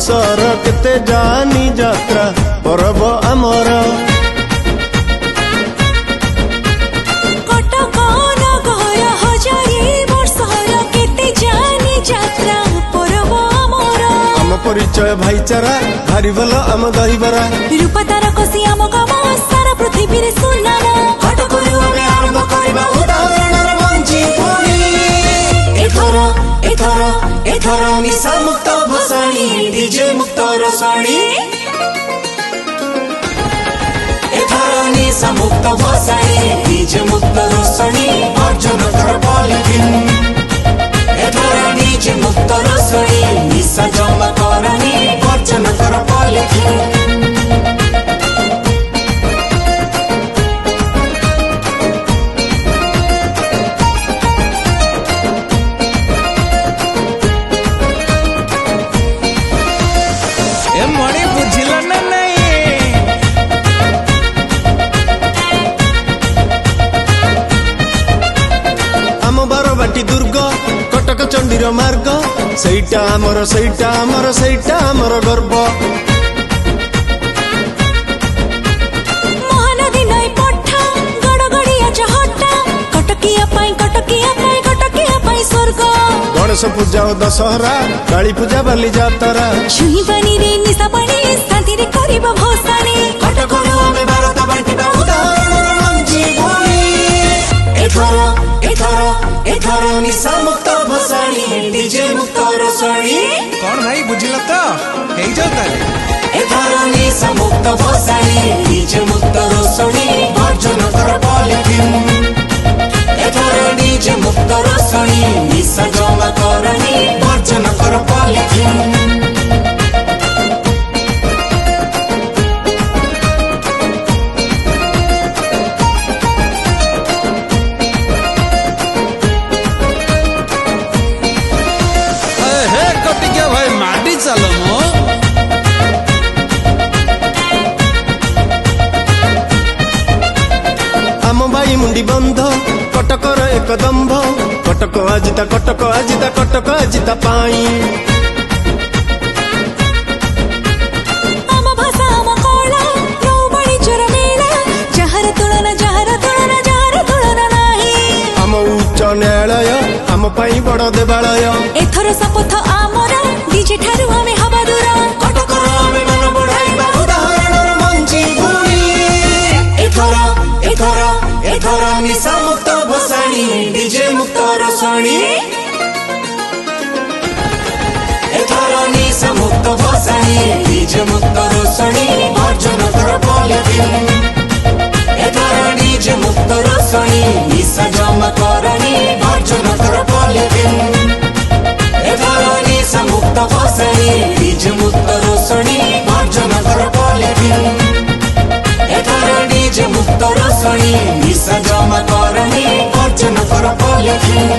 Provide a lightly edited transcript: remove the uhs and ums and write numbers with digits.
संसार केते जानी यात्रा पर्व आमर परिचय भाईचारा भारी भल आम दहीबरा रूप तार कसी आम काम सारा पृथ्वी रे सुनाम कटकरू आमे आरंभ करिबा उदाहरणर मंची भूमि एथर निशा मुक्त भसाणी डीजे मुक्त रसाणी एथर निशा मुक्त भसाणी डीजे मुक्त रसाणी अर्जन कर पॉलिथिन एथर डीजे मुक्त रसाणी निशा जमा करनी अर्जन कर पॉलिथिन मणि बुझिल ना नहीं आम बारबाटी दुर्ग कटक चंडीर मार्ग सईटा आमर गर्व महानदी नई पठा गड़गड़िया चहटा कटकिया पाई स्वर्ग गणेश पूजा और दशहरा काली पूजा बाली जातरा छुई पानी रे निशा पानी शांति रे करिबा भसाणी कटकरू आमे भारत बांटिबा उदाहरणर मंची भूमि एथर निशा मुक्त भसाणी डीजे मुक्त रसाणी कौन भाई बुझिल तो हेई जाऊ ताले एथर निशा मुक्त भसाणी डीजे मुक्त रसाणी अर्जन कर पॉलिथिन एथर डीजे मुक्त रसाणी निशा जमा करनी अर्जन कर पॉलिथिन भाई माटी चलो मो आम भाई मुंडी बंध कटकर एक दंभ कटक आजिता पाई आम भाषा आम कला नौबड़ी चोर मेला जहर तुलना नाही आम उच्च न्यायालय आम पाई बड़ देवालय एथर शपथ आमर डीजे ठारू आमे हवा दूर कटकर आमे मन बढ़ाइबा उदाहरणर मंची भूमि एथर निशा मुक्त भसाणी डीजे मुक्त रसाणी एथर निशा मुक्त भसाणी डीजे मुक्त रसाणी अर्जन कर पॉलिथिन एथर डीजे मुक्त रसाणी निशा जमा करनी अर्जन कर पॉलिथिन एथर निशा मुक्त भसाणी डीजे मुक्त रसाणी अर्जन कर पॉलिथिन एथर डीजे मुक्त रसाणी निशा जमा करनी अर्जन कर पॉलिथिन।